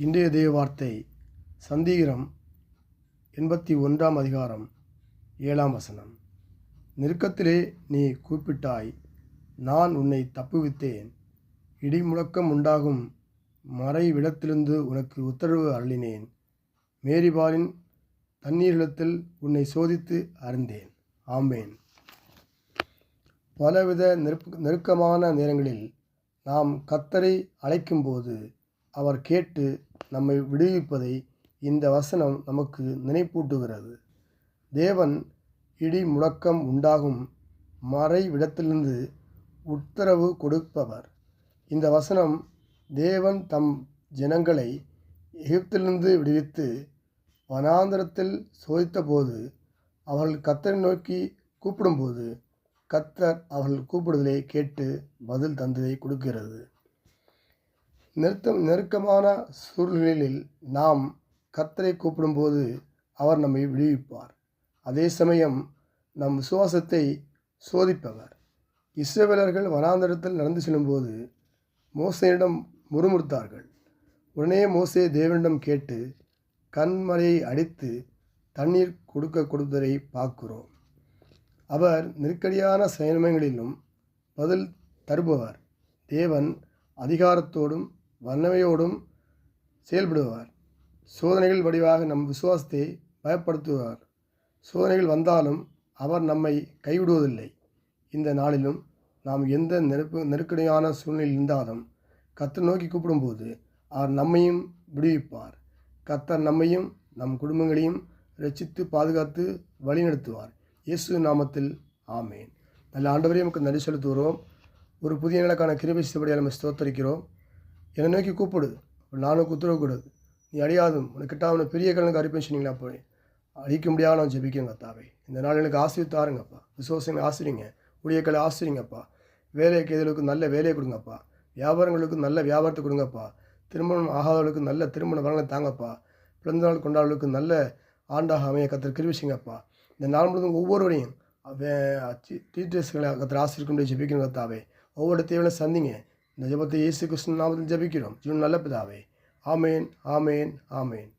இன்றைய தேவ வார்த்தை சங்கீதம் 81 அதிகாரம் 7 வசனம். நெருக்கத்திலே நீ கூப்பிட்டாய், நான் உன்னை தப்புவித்தேன். இடிமுழக்கம் உண்டாகும் மறைவிடத்திலிருந்து உனக்கு உத்தரவு அருளினேன். மேரிபாலின் தண்ணீரிடத்தில் உன்னை சோதித்து அறிந்தேன். ஆமேன். பலவித நெருக்கமான நேரங்களில் நாம் கர்த்தரை அழைக்கும்போது அவர் கேட்டு நம்மை விடுவிப்பதை இந்த வசனம் நமக்கு நினைப்பூட்டுகிறது. தேவன் இடி முழக்கம் உண்டாகும் மறைவிடத்திலிருந்து உத்தரவு கொடுப்பவர். இந்த வசனம் தேவன் தம் ஜனங்களை எகிப்திலிருந்து விடுவித்து வனாந்தரத்தில் சோதித்தபோது அவர்கள் கர்த்தரை நோக்கி கூப்பிடும்போது கர்த்தர் அவர்கள் கூப்பிடுதலை கேட்டு பதில் தந்ததை கொடுக்கிறது. நெருக்கமான சூழ்நிலையில் நாம் கர்த்தரை கூப்பிடும்போது அவர் நம்மை விடுவிப்பார். அதே சமயம் நம் விசுவாசத்தை சோதிப்பவர். இஸ்ரவேலர்கள் வனாந்தரத்தில் நடந்து செல்லும்போது மோசேயிடம் முறுமுறுத்தார்கள். உடனே மோசே தேவனிடம் கேட்டு கண்மலையை அடித்து தண்ணீர் கொடுத்ததை பார்க்கிறோம். அவர் நெருக்கடியான சமயங்களிலும் பதில் தருபவர். தேவன் அதிகாரத்தோடும் வல்லமையோடும் செயல்படுவார். சோதனைகள் வடிவாக நம் விசுவாசத்தை பயப்படுத்துவார். சோதனைகள் வந்தாலும் அவர் நம்மை கைவிடுவதில்லை. இந்த நாளிலும் நாம் எந்த நெருக்கடியான சூழ்நிலையில் இருந்தாலும் கர்த்தரை நோக்கி கூப்பிடும்போது அவர் நம்மையும் விடுவிப்பார். கர்த்தர் நம்மையும் நம் குடும்பங்களையும் ரட்சித்து பாதுகாத்து வழிநடத்துவார். இயேசு நாமத்தில் ஆமேன். நல்ல ஆண்டவரே, நமக்கு நன்றி செலுத்துகிறோம். ஒரு புதிய நிலைக்கான கிருபை செய்யப்படியால் நம்ம ஸ்தோத்தரிக்கிறோம். என்னை நோக்கி கூப்பிடு, நானும் உத்தரவு கூடாது. நீ அழியாதும் உனக்கிட்ட அவனை பெரிய கலனுக்கு அரிப்பேன் சொன்னீங்களா? போய் அழிக்க முடியாத நான் ஜெபிக்கிறேங்க கர்த்தாவே. இந்த நாள் எனக்கு ஆசீர்வதித்தாருங்கப்பா. விசுவாசங்களை ஆசிரிங்க, ஊழியர்களை ஆசிரிங்கப்பா. வேலைக்கு எதிர்களுக்கு நல்ல வேலையை கொடுங்கப்பா. வியாபாரங்களுக்கு நல்ல வியாபாரத்தை கொடுங்கப்பா. திருமணம் ஆகாதவர்களுக்கு நல்ல திருமண வரங்களை தாங்கப்பா. பிறந்த நாள் கொண்டாடுவர்களுக்கு நல்ல ஆண்டாக அமைய கர்த்தர் கிருபை செய்யுங்கப்பா. இந்த நாள் முழுவதும் ஒவ்வொருவரையும் டீச்சர்ஸ்களை கர்த்தர் ஆசிரியர் ஜெபிக்கணும் கர்த்தாவே. ஒவ்வொரு தேவையான சந்திங்க. இந்த ஜெபத்தை இயேசு கிறிஸ்து நாமத்தில் ஜெபிக்கிறோம். ஜீவன் நல்ல பிதாவே. ஆமேன், ஆமேன், ஆமேன்.